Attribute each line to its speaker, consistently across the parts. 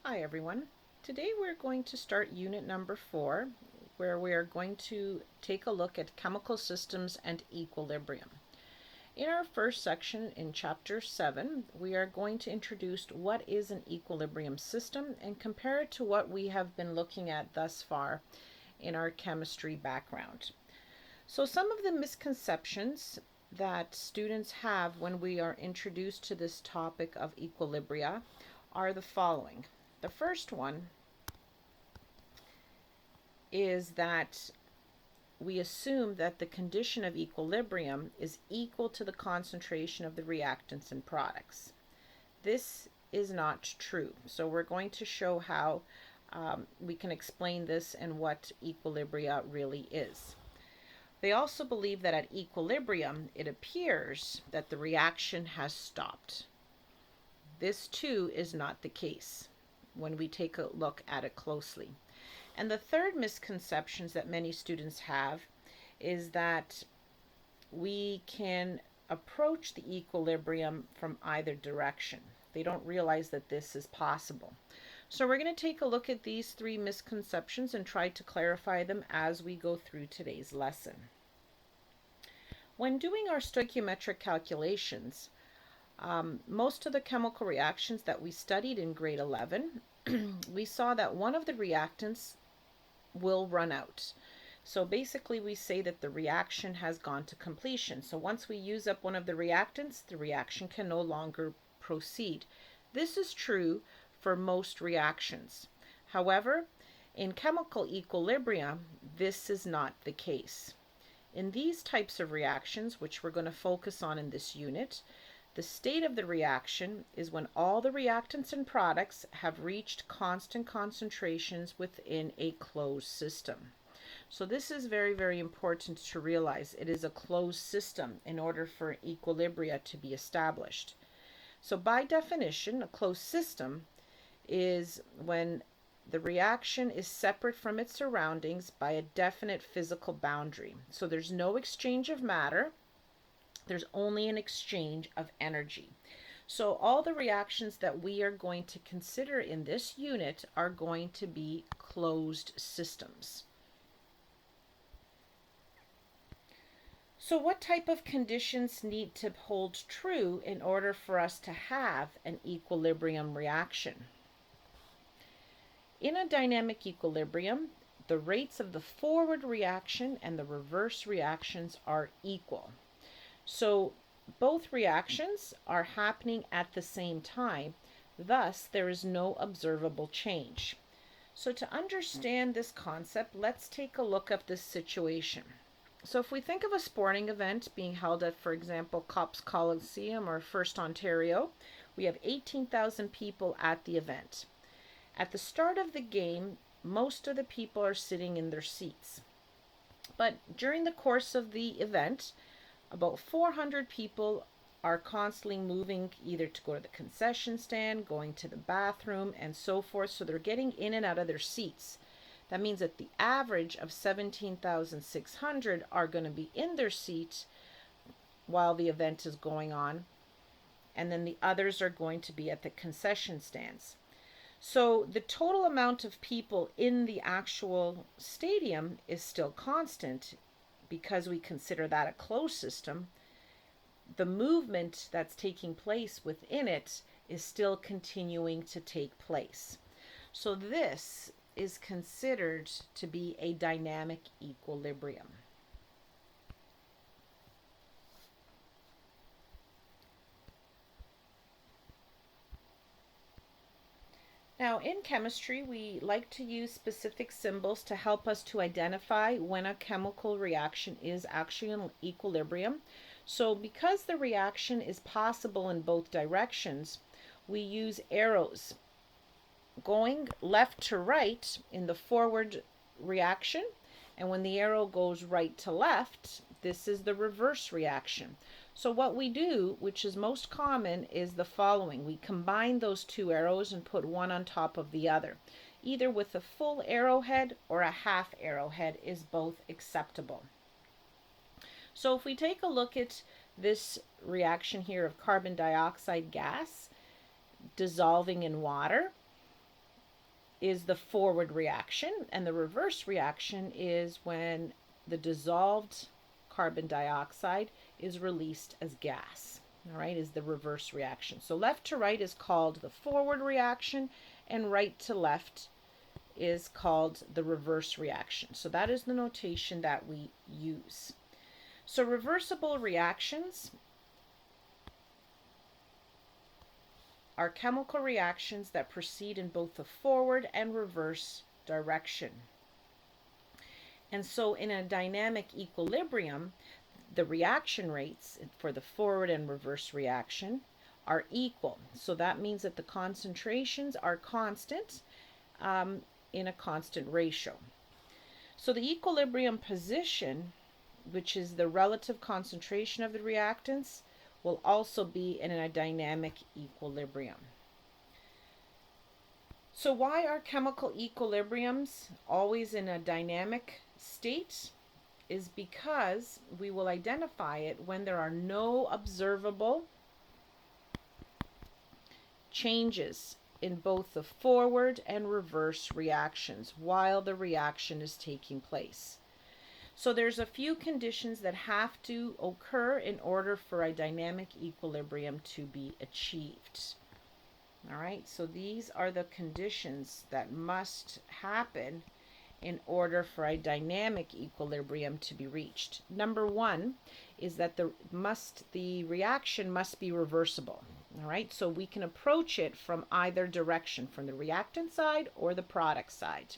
Speaker 1: Hi everyone. Today we're going to start unit number 4, where we are going to take a look at chemical systems and equilibrium. In our first section in chapter 7, we are going to introduce what is an equilibrium system and compare it to what we have been looking at thus far in our chemistry background. So some of the misconceptions that students have when we are introduced to this topic of equilibria are the following. The first one is that we assume that the condition of equilibrium is equal to the concentration of the reactants and products. This is not true. So we're going to show how we can explain this and what equilibria really is. They also believe that at equilibrium, it appears that the reaction has stopped. This too is not the case when we take a look at it closely. And the third misconception that many students have is that we can approach the equilibrium from either direction. They don't realize that this is possible. So we're going to take a look at these 3 misconceptions and try to clarify them as we go through today's lesson. When doing our stoichiometric calculations, most of the chemical reactions that we studied in grade 11, we saw that one of the reactants will run out. So basically we say that the reaction has gone to completion. So once we use up one of the reactants, the reaction can no longer proceed. This is true for most reactions. However, in chemical equilibrium, this is not the case. In these types of reactions, which we're going to focus on in this unit, the state of the reaction is when all the reactants and products have reached constant concentrations within a closed system. So this is very, very important to realize. It is a closed system in order for equilibria to be established. So by definition, a closed system is when the reaction is separate from its surroundings by a definite physical boundary. So there's no exchange of matter. There's only an exchange of energy. So all the reactions that we are going to consider in this unit are going to be closed systems. So what type of conditions need to hold true in order for us to have an equilibrium reaction? In a dynamic equilibrium, the rates of the forward reaction and the reverse reactions are equal. So both reactions are happening at the same time, thus there is no observable change. So to understand this concept, let's take a look at this situation. So if we think of a sporting event being held at, for example, Copps Coliseum or First Ontario, we have 18,000 people at the event. At the start of the game, most of the people are sitting in their seats. But during the course of the event, about 400 people are constantly moving either to go to the concession stand, going to the bathroom, and so forth. So they're getting in and out of their seats. That means that the average of 17,600 are going to be in their seats while the event is going on. And then the others are going to be at the concession stands. So the total amount of people in the actual stadium is still constant because we consider that a closed system. The movement that's taking place within it is still continuing to take place. So this is considered to be a dynamic equilibrium. Now, in chemistry, we like to use specific symbols to help us to identify when a chemical reaction is actually in equilibrium. So because the reaction is possible in both directions, we use arrows going left to right in the forward reaction, and when the arrow goes right to left, this is the reverse reaction. So what we do, which is most common, is the following. We combine those 2 arrows and put one on top of the other. Either with a full arrowhead or a half arrowhead is both acceptable. So if we take a look at this reaction here of carbon dioxide gas dissolving in water, is the forward reaction, and the reverse reaction is when the dissolved carbon dioxide is released as gas. All right, is the reverse reaction. So left to right is called the forward reaction, and right to left is called the reverse reaction. So that is the notation that we use. So reversible reactions are chemical reactions that proceed in both the forward and reverse direction. And so in a dynamic equilibrium, the reaction rates for the forward and reverse reaction are equal. So that means that the concentrations are constant in a constant ratio. So the equilibrium position, which is the relative concentration of the reactants, will also be in a dynamic equilibrium. So why are chemical equilibriums always in a dynamic state? Is because we will identify it when there are no observable changes in both the forward and reverse reactions while the reaction is taking place. So there's a few conditions that have to occur in order for a dynamic equilibrium to be achieved. All right, so these are the conditions that must happen in order for a dynamic equilibrium to be reached. Number one is that the reaction must be reversible. All right, so we can approach it from either direction, from the reactant side or the product side.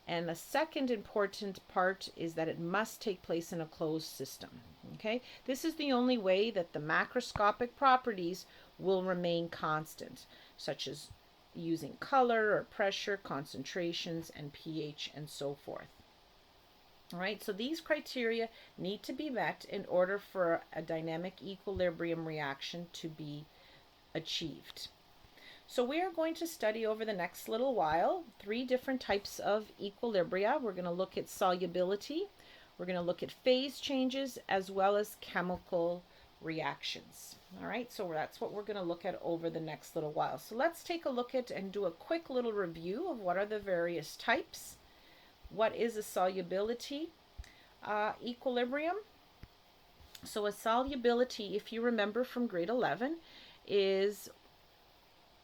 Speaker 1: And the second important part is that it must take place in a closed system. Okay, this is the only way that the macroscopic properties will remain constant, such as using color or pressure, concentrations, and pH, and so forth. All right, so these criteria need to be met in order for a dynamic equilibrium reaction to be achieved. So we are going to study over the next little while 3 different types of equilibria. We're going to look at solubility, we're going to look at phase changes, as well as chemical reactions. All right, so that's what we're going to look at over the next little while. So let's take a look at and do a quick little review of what are the various types. What is a solubility equilibrium? So a solubility, if you remember from grade 11, is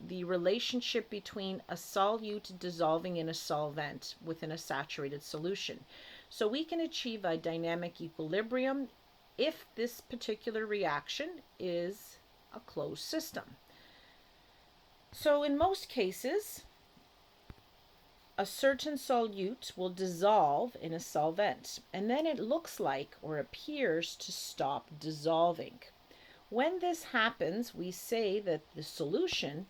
Speaker 1: the relationship between a solute dissolving in a solvent within a saturated solution. So we can achieve a dynamic equilibrium if this particular reaction is a closed system. So in most cases, a certain solute will dissolve in a solvent, and then it looks like or appears to stop dissolving. When this happens, we say that the solution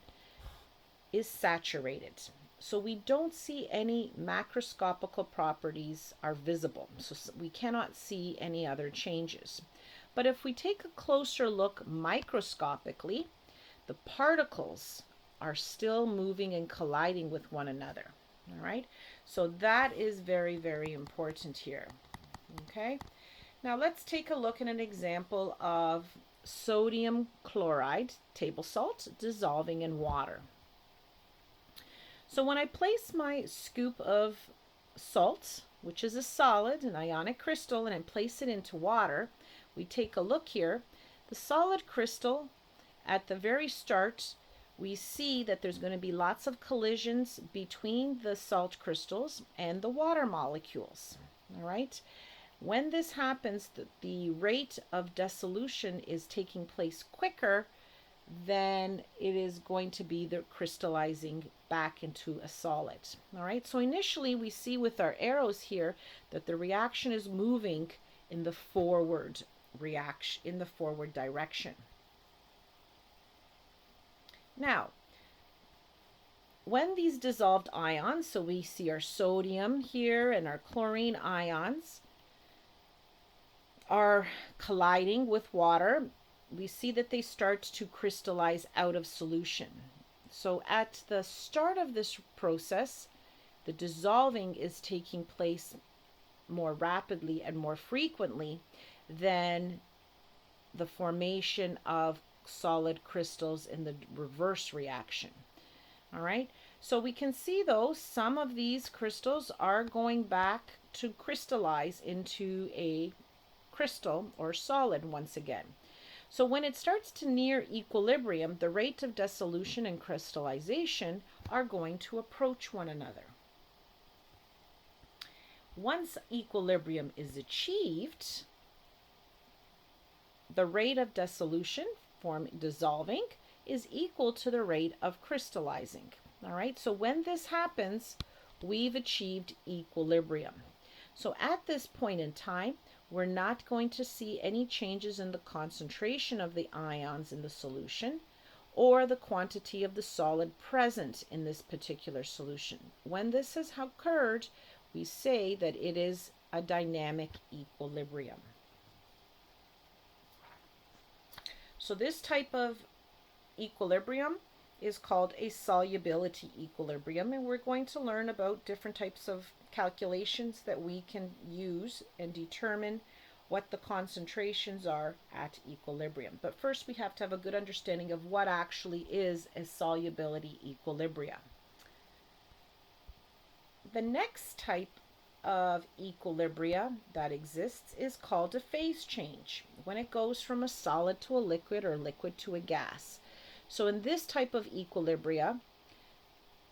Speaker 1: is saturated. So we don't see any macroscopical properties are visible. So we cannot see any other changes. But if we take a closer look microscopically, the particles are still moving and colliding with one another. All right, so that is very, very important here. Okay, now let's take a look at an example of sodium chloride, table salt, dissolving in water. So when I place my scoop of salt, which is a solid, an ionic crystal, and I place it into water, we take a look here. The solid crystal, at the very start, we see that there's going to be lots of collisions between the salt crystals and the water molecules. All right. When this happens, the rate of dissolution is taking place quicker than it is going to be the crystallizing back into a solid. All right. So initially we see with our arrows here that the reaction is moving in the forward direction. Now, when these dissolved ions, so we see our sodium here and our chlorine ions, are colliding with water, we see that they start to crystallize out of solution. So at the start of this process, the dissolving is taking place more rapidly and more frequently than the formation of solid crystals in the reverse reaction. All right, so we can see though some of these crystals are going back to crystallize into a crystal or solid once again. So when it starts to near equilibrium, the rate of dissolution and crystallization are going to approach one another. Once equilibrium is achieved, the rate of dissolution, dissolving, is equal to the rate of crystallizing. All right, so when this happens, we've achieved equilibrium. So at this point in time, we're not going to see any changes in the concentration of the ions in the solution or the quantity of the solid present in this particular solution. When this has occurred, we say that it is a dynamic equilibrium. So this type of equilibrium is called a solubility equilibrium, and we're going to learn about different types of calculations that we can use and determine what the concentrations are at equilibrium. But first we have to have a good understanding of what actually is a solubility equilibrium. The next type of equilibria that exists is called a phase change, when it goes from a solid to a liquid or liquid to a gas. So in this type of equilibria,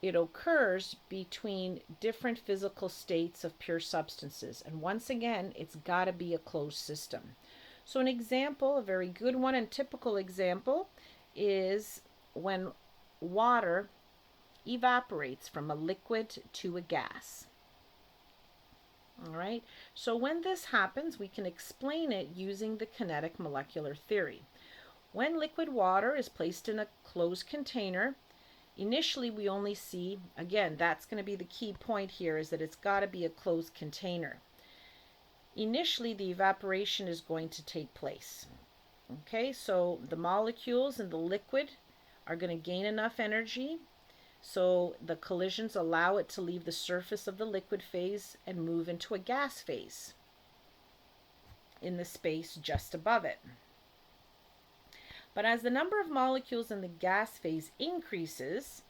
Speaker 1: it occurs between different physical states of pure substances. And once again, it's got to be a closed system. So an example, a very good one and typical example, is when water evaporates from a liquid to a gas. All right, so when this happens, we can explain it using the kinetic molecular theory. When liquid water is placed in a closed container, initially we only see, again, that's going to be the key point here, is that it's got to be a closed container. Initially, the evaporation is going to take place. Okay, so the molecules in the liquid are going to gain enough energy so the collisions allow it to leave the surface of the liquid phase and move into a gas phase in the space just above it. But as the number of molecules in the gas phase increases,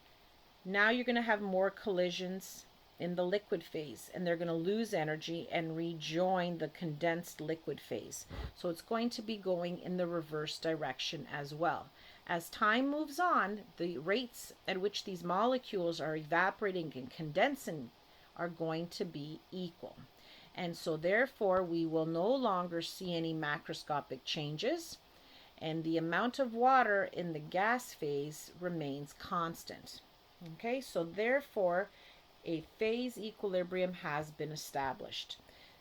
Speaker 1: now you're going to have more collisions in the liquid phase, and they're going to lose energy and rejoin the condensed liquid phase. So it's going to be going in the reverse direction as well. As time moves on, the rates at which these molecules are evaporating and condensing are going to be equal. And so therefore, we will no longer see any macroscopic changes, and the amount of water in the gas phase remains constant. Okay, so therefore, a phase equilibrium has been established.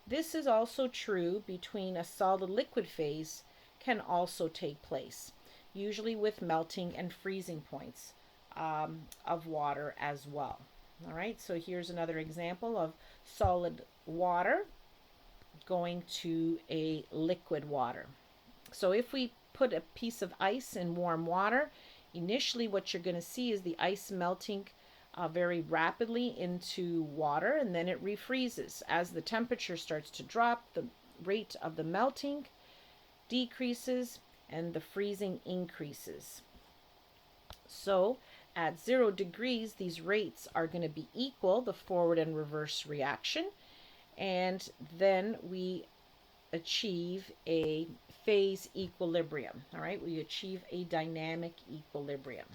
Speaker 1: This is also true between a solid liquid phase can also take place, usually with melting and freezing points of water as well. All right, so here's another example of solid water going to a liquid water. So if we put a piece of ice in warm water, initially what you're going to see is the ice melting very rapidly into water, and then it refreezes. As the temperature starts to drop, the rate of the melting decreases and the freezing increases. So at 0 degrees, these rates are going to be equal, the forward and reverse reaction, and then we achieve a phase equilibrium. All right, we achieve a dynamic equilibrium.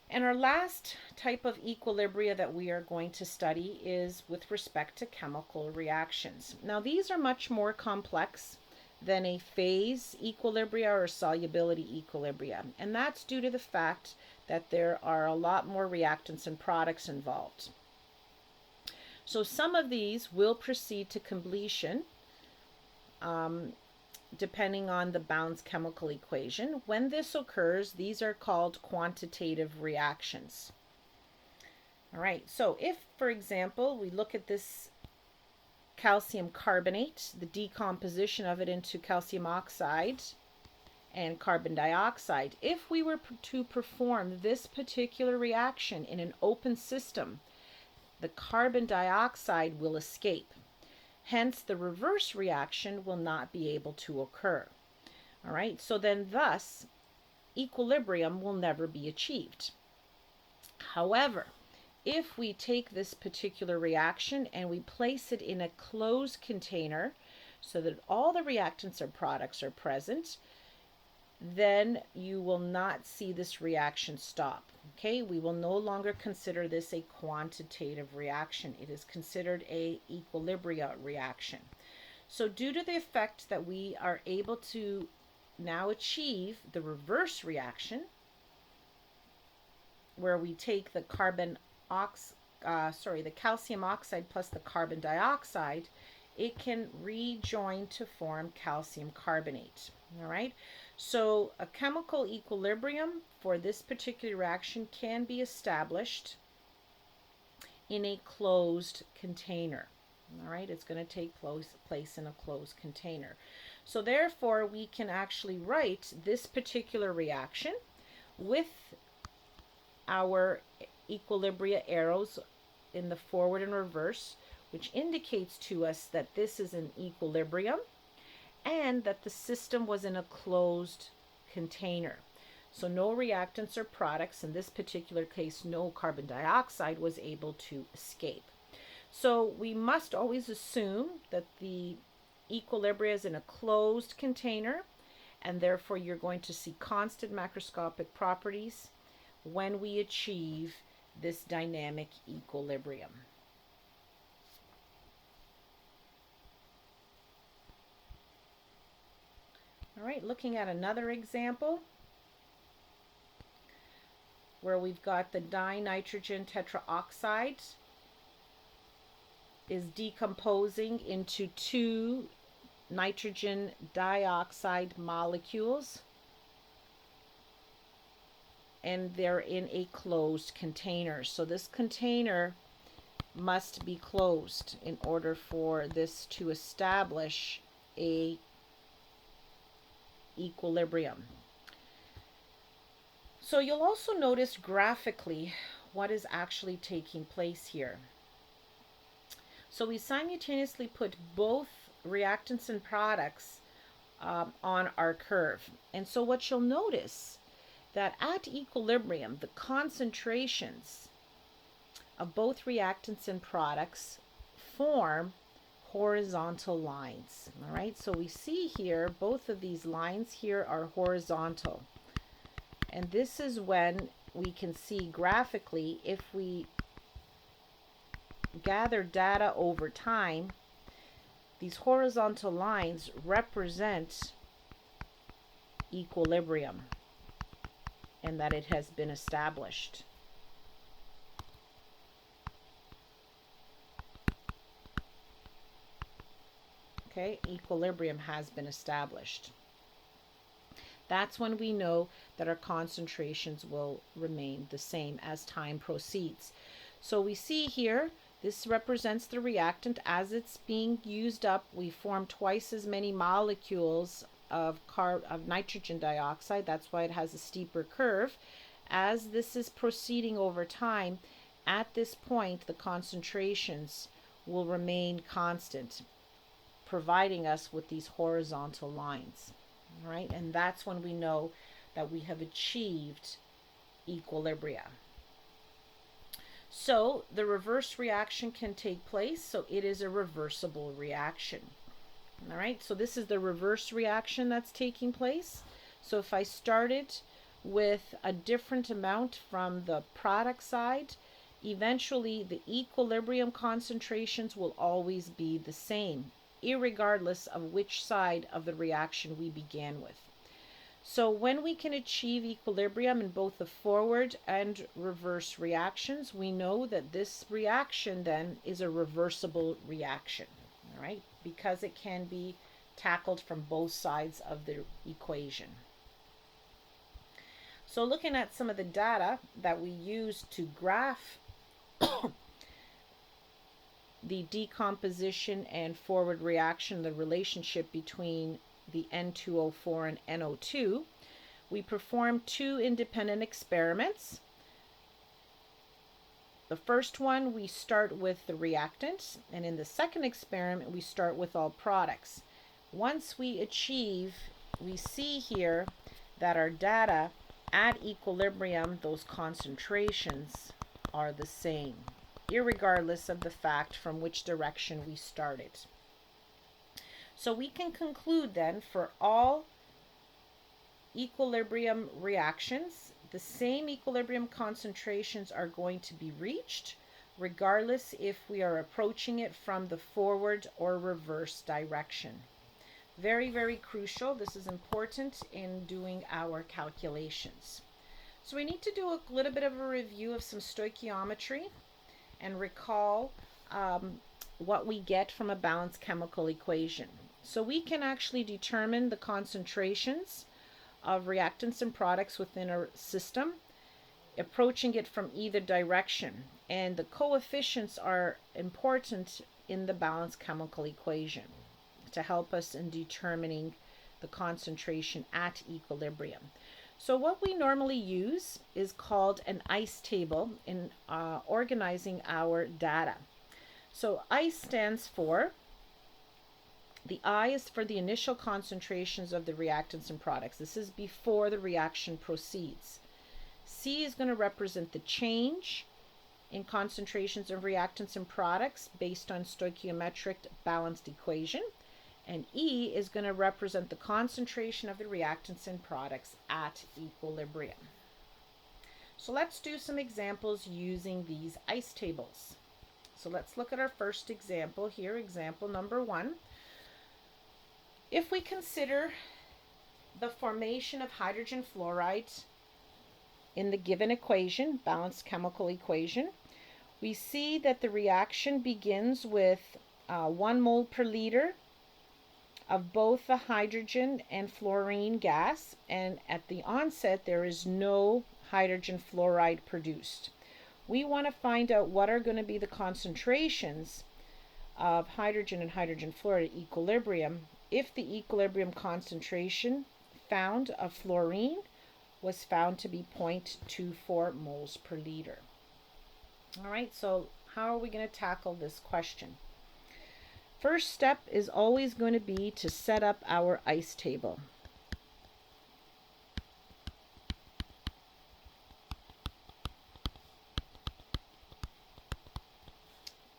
Speaker 1: And our last type of equilibria that we are going to study is with respect to chemical reactions. Now, these are much more complex than a phase equilibria or solubility equilibria, and that's due to the fact that there are a lot more reactants and products involved. So some of these will proceed to completion depending on the Bound's chemical equation. When this occurs, these are called quantitative reactions. All right, so if, for example, we look at this calcium carbonate, the decomposition of it into calcium oxide and carbon dioxide, if we were to perform this particular reaction in an open system, the carbon dioxide will escape. Hence, the reverse reaction will not be able to occur. All right, so then thus, equilibrium will never be achieved. However, if we take this particular reaction and we place it in a closed container so that all the reactants or products are present, then you will not see this reaction stop. Okay, we will no longer consider this a quantitative reaction. It is considered a equilibria reaction. So due to the effect that we are able to now achieve the reverse reaction, where we take the the calcium oxide plus the carbon dioxide, it can rejoin to form calcium carbonate. All right. So a chemical equilibrium for this particular reaction can be established in a closed container. All right, it's going to take place in a closed container. So therefore, we can actually write this particular reaction with our equilibria arrows in the forward and reverse, which indicates to us that this is an equilibrium and that the system was in a closed container. So no reactants or products, in this particular case, no carbon dioxide, was able to escape. So we must always assume that the equilibria is in a closed container, and therefore you're going to see constant macroscopic properties when we achieve this dynamic equilibrium. All right, looking at another example where we've got the dinitrogen tetraoxide is decomposing into two nitrogen dioxide molecules, and they're in a closed container. So this container must be closed in order for this to establish a equilibrium. So you'll also notice graphically what is actually taking place here. So we simultaneously put both reactants and products on our curve. And so what you'll notice that at equilibrium, the concentrations of both reactants and products form horizontal lines. All right, so we see here both of these lines here are horizontal. And this is when we can see graphically, if we gather data over time, these horizontal lines represent equilibrium and that it has been established. Okay, equilibrium has been established. That's when we know that our concentrations will remain the same as time proceeds. So we see here, this represents the reactant. As it's being used up, we form twice as many molecules of nitrogen dioxide. That's why it has a steeper curve. As this is proceeding over time, at this point, the concentrations will remain constant, providing us with these horizontal lines. All right, and that's when we know that we have achieved equilibria. So the reverse reaction can take place, so it is a reversible reaction. All right, so this is the reverse reaction that's taking place. So if I started with a different amount from the product side, eventually the equilibrium concentrations will always be the same, irregardless of which side of the reaction we began with. So when we can achieve equilibrium in both the forward and reverse reactions, we know that this reaction then is a reversible reaction, all right, because it can be tackled from both sides of the equation. So looking at some of the data that we use to graph the decomposition and forward reaction, the relationship between the N2O4 and NO2, we performed two independent experiments. The first one, we start with the reactants, and in the second experiment, we start with all products. Once we see here that our data at equilibrium, those concentrations are the same, irregardless of the fact from which direction we started. So we can conclude then for all equilibrium reactions, the same equilibrium concentrations are going to be reached, regardless if we are approaching it from the forward or reverse direction. Very, very crucial. This is important in doing our calculations. So we need to do a little bit of a review of some stoichiometry and recall what we get from a balanced chemical equation. So we can actually determine the concentrations of reactants and products within a system, approaching it from either direction. And the coefficients are important in the balanced chemical equation to help us in determining the concentration at equilibrium. So what we normally use is called an ICE table in organizing our data. So ICE stands for, the I is for the initial concentrations of the reactants and products. This is before the reaction proceeds. C is going to represent the change in concentrations of reactants and products based on stoichiometric balanced equation. And E is going to represent the concentration of the reactants and products at equilibrium. So let's do some examples using these ICE tables. So let's look at our first example here, example number 1. If we consider the formation of hydrogen fluoride in the given equation, balanced chemical equation, we see that the reaction begins with 1 mole per liter of both the hydrogen and fluorine gas, and at the onset there is no hydrogen fluoride produced. We want to find out what are going to be the concentrations of hydrogen and hydrogen fluoride at equilibrium if the equilibrium concentration found of fluorine was found to be 0.24 moles per liter. All right, so how are we going to tackle this question? First step is always going to be to set up our ICE table.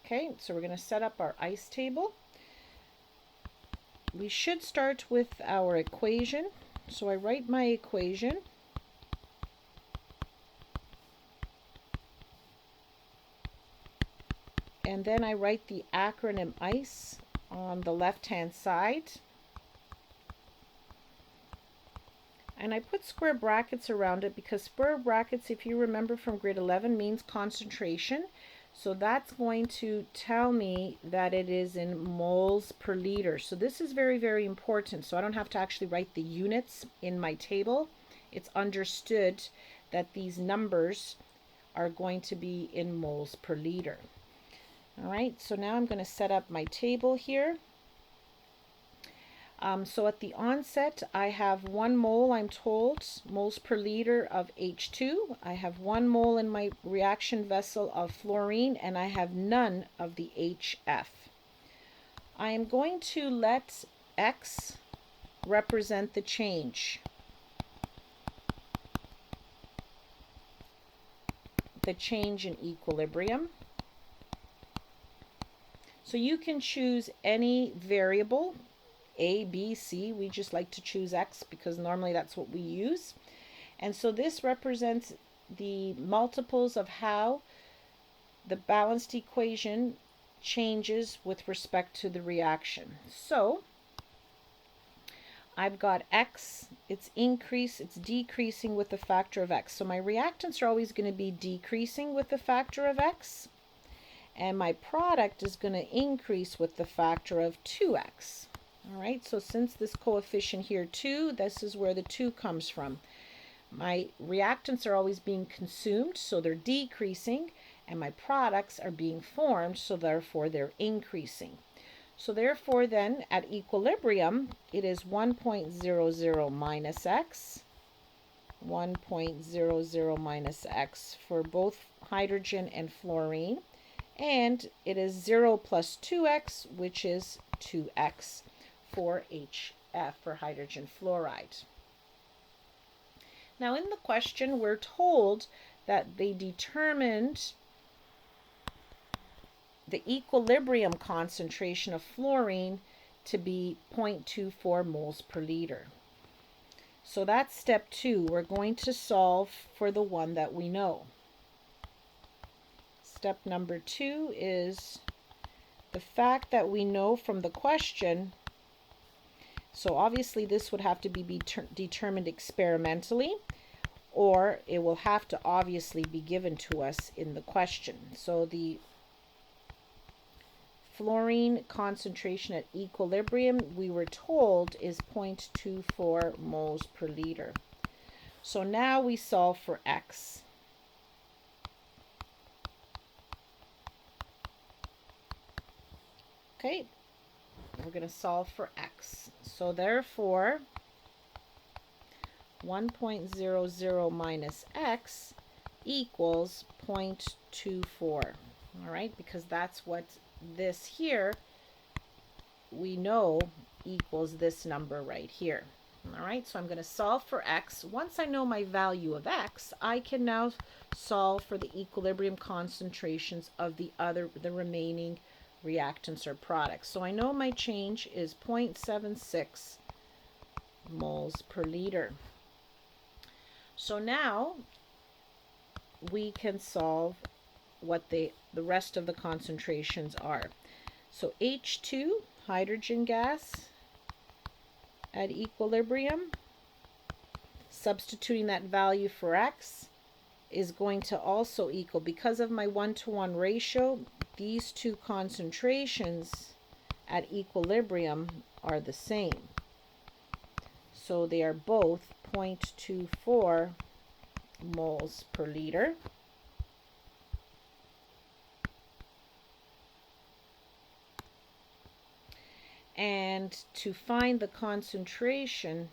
Speaker 1: Okay, so we're going to set up our ICE table. We should start with our equation. So I write my equation. And then I write the acronym ICE on the left-hand side. And I put square brackets around it because square brackets, if you remember from grade 11, means concentration. So that's going to tell me that it is in moles per liter. So this is very, very important. So I don't have to actually write the units in my table. It's understood that these numbers are going to be in moles per liter. All right, so now I'm going to set up my table here. So at the onset, I have 1 mole, I'm told, moles per liter of H2. I have 1 mole in my reaction vessel of fluorine, and I have none of the HF. I am going to let X represent the change. The change in equilibrium. So you can choose any variable, A, B, C. We just like to choose X because normally that's what we use. And so this represents the multiples of how the balanced equation changes with respect to the reaction. So I've got X, it's decreasing with the factor of X. So my reactants are always going to be decreasing with the factor of X. And my product is going to increase with the factor of 2x. All right, so since this coefficient here 2, this is where the 2 comes from. My reactants are always being consumed, so they're decreasing, and my products are being formed, so therefore they're increasing. So therefore then, at equilibrium, it is 1.00 minus x, 1.00 minus x for both hydrogen and fluorine. And it is 0 plus 2x, which is 2x for HF, for hydrogen fluoride. Now in the question, we're told that they determined the equilibrium concentration of fluorine to be 0.24 moles per liter. So that's step 2. We're going to solve for the one that we know. Step number 2 is the fact that we know from the question. So obviously this would have to be determined experimentally, or it will have to obviously be given to us in the question. So the fluorine concentration at equilibrium, we were told, is 0.24 moles per liter. So now we solve for X. Okay, we're going to solve for X. So therefore, 1.00 minus X equals 0.24. All right, because that's what this here we know equals this number right here. All right, so I'm going to solve for X. Once I know my value of X, I can now solve for the equilibrium concentrations of the remaining reactants or products. So I know my change is 0.76 moles per liter. So now we can solve what the rest of the concentrations are. So H2, hydrogen gas at equilibrium, substituting that value for X, is going to also equal, because of my 1-to-1 ratio, these two concentrations at equilibrium are the same. So they are both 0.24 moles per liter. And to find the concentration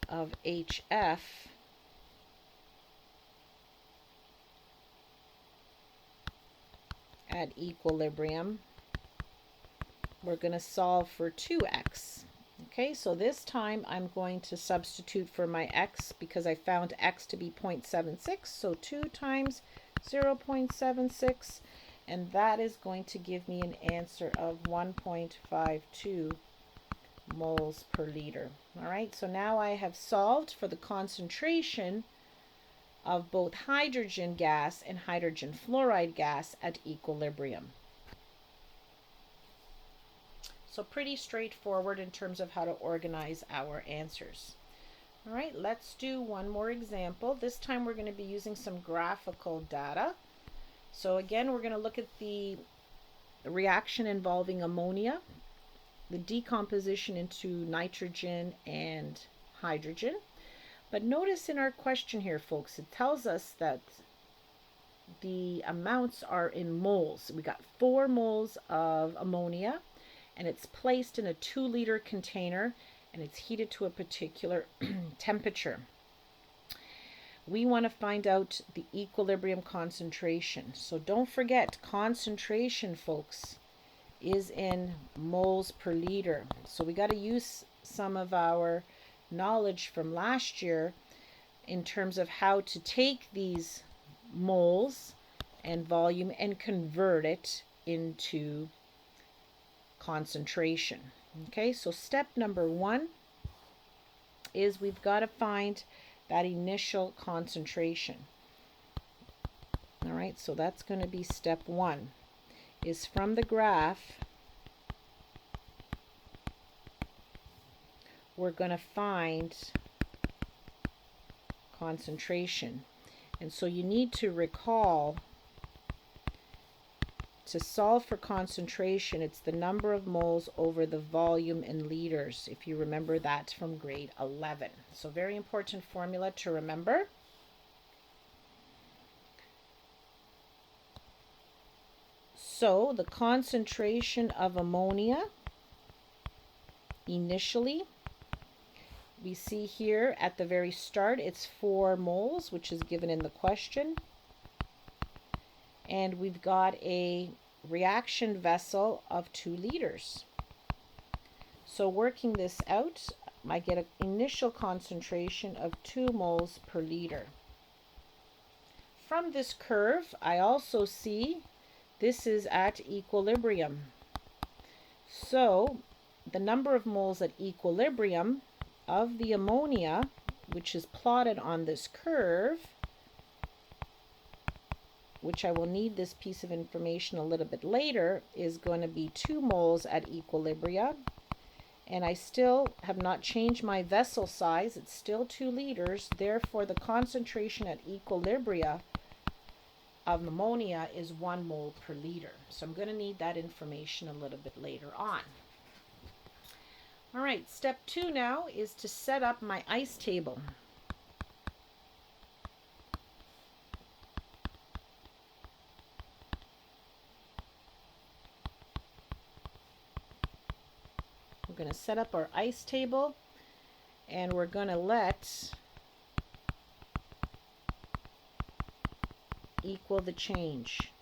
Speaker 1: of HF, at equilibrium, we're going to solve for 2X. Okay, so this time I'm going to substitute for my X because I found X to be 0.76. So 2 times 0.76, and that is going to give me an answer of 1.52 moles per liter. All right, so now I have solved for the concentration of both hydrogen gas and hydrogen fluoride gas at equilibrium. So pretty straightforward in terms of how to organize our answers. All right, let's do one more example. This time we're going to be using some graphical data. So again, we're going to look at the reaction involving ammonia, the decomposition into nitrogen and hydrogen. But notice in our question here, folks, it tells us that the amounts are in moles. We got 4 moles of ammonia, and it's placed in a 2-liter container, and it's heated to a particular temperature. We want to find out the equilibrium concentration. So don't forget, concentration, folks, is in moles per liter. So we got to use some of our knowledge from last year in terms of how to take these moles and volume and convert it into concentration. Okay, so step number 1 is we've got to find that initial concentration. All right, so that's going to be step 1, is from the graph we're going to find concentration. And so you need to recall, to solve for concentration, it's the number of moles over the volume in liters, if you remember that from grade 11. So very important formula to remember. So the concentration of ammonia initially, we see here at the very start, it's 4 moles, which is given in the question. And we've got a reaction vessel of 2 liters. So working this out, I get an initial concentration of 2 moles per liter. From this curve, I also see this is at equilibrium. So the number of moles at equilibrium of the ammonia, which is plotted on this curve, which I will need this piece of information a little bit later, is going to be 2 moles at equilibria. And I still have not changed my vessel size. It's still 2 liters. Therefore, the concentration at equilibria of ammonia is 1 mole per liter. So I'm going to need that information a little bit later on. All right, step 2 now is to set up my ice table. We're going to set up our ice table, and we're going to let equal the change.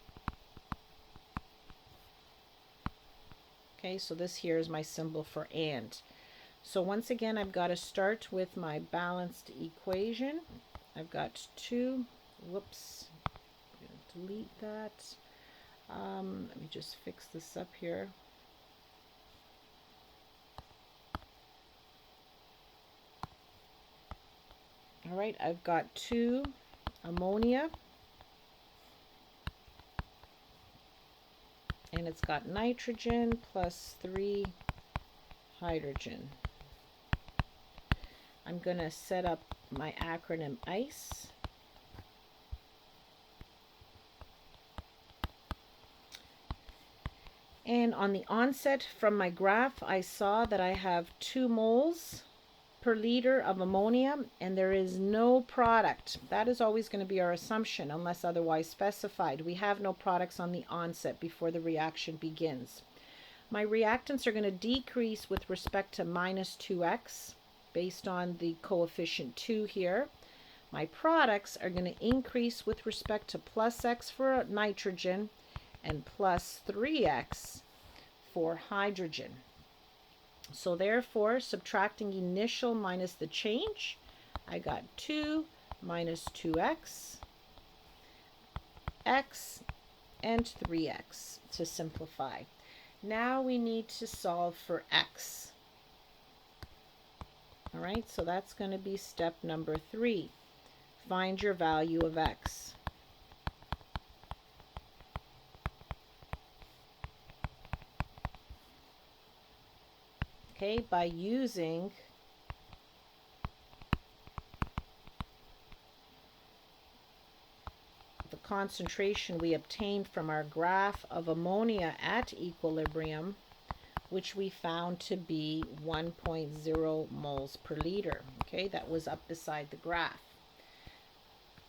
Speaker 1: Okay, so this here is my symbol for and. So once again, I've got to start with my balanced equation. I've got 2, whoops, I'm going to delete that. Let me just fix this up here. All right, I've got 2 ammonia, and it's got nitrogen plus 3 hydrogen. I'm going to set up my acronym ICE. And on the onset from my graph, I saw that I have 2 moles per liter of ammonia, and there is no product. That is always going to be our assumption unless otherwise specified. We have no products on the onset before the reaction begins. My reactants are going to decrease with respect to minus 2x based on the coefficient 2 here. My products are going to increase with respect to plus x for nitrogen and plus 3x for hydrogen. So therefore, subtracting initial minus the change, I got 2 minus 2x, x, and 3x to simplify. Now we need to solve for x. All right, so that's going to be step number 3. Find your value of x. Okay, by using the concentration we obtained from our graph of ammonia at equilibrium, which we found to be 1.0 moles per liter. Okay, that was up beside the graph.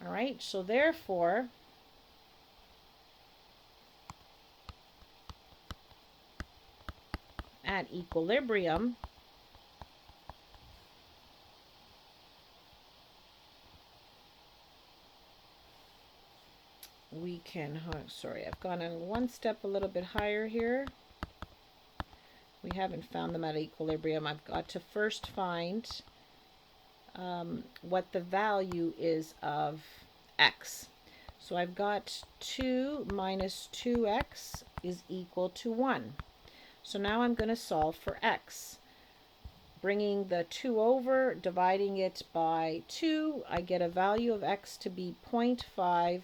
Speaker 1: All right, so therefore, at equilibrium, we can, sorry, I've gone on one step a little bit higher here. We haven't found them at equilibrium. I've got to first find what the value is of x. So I've got 2 minus 2x is equal to 1. So now I'm going to solve for x. Bringing the 2 over, dividing it by 2, I get a value of x to be 0.5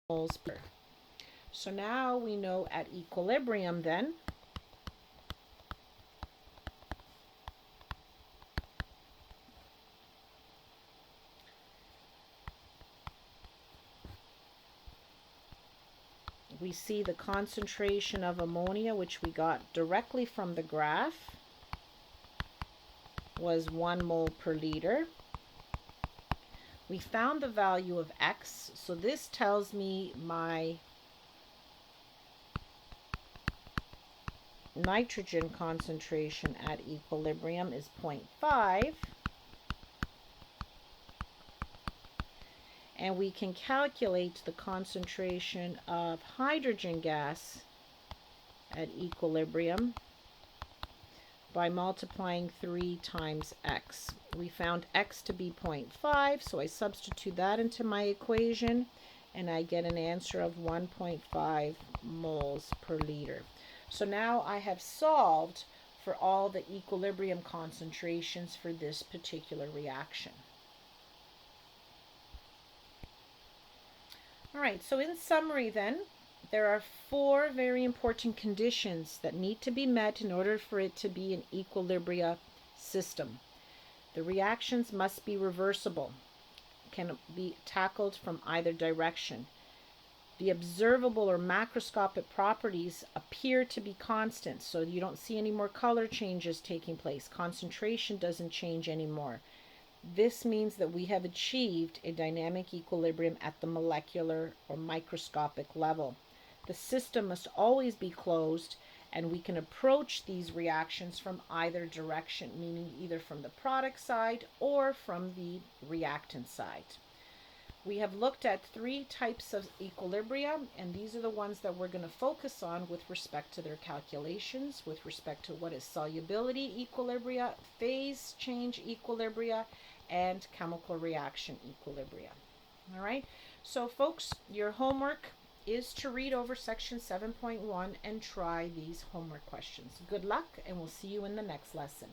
Speaker 1: moles per. So now we know at equilibrium then, we see the concentration of ammonia, which we got directly from the graph, was 1 mole per liter. We found the value of x, so this tells me my nitrogen concentration at equilibrium is 0.5. And we can calculate the concentration of hydrogen gas at equilibrium, by multiplying 3 times x. We found x to be 0.5, so I substitute that into my equation, and I get an answer of 1.5 moles per liter. So now I have solved for all the equilibrium concentrations for this particular reaction. All right, so in summary then, there are 4 very important conditions that need to be met in order for it to be an equilibria system. The reactions must be reversible, can be tackled from either direction. The observable or macroscopic properties appear to be constant, so you don't see any more color changes taking place. Concentration doesn't change anymore. This means that we have achieved a dynamic equilibrium at the molecular or microscopic level. The system must always be closed, and we can approach these reactions from either direction, meaning either from the product side or from the reactant side. We have looked at 3 types of equilibria, and these are the ones that we're going to focus on with respect to their calculations, with respect to what is solubility equilibria, phase change equilibria, and chemical reaction equilibria. All right, so folks, your homework is to read over section 7.1 and try these homework questions. Good luck, and we'll see you in the next lesson.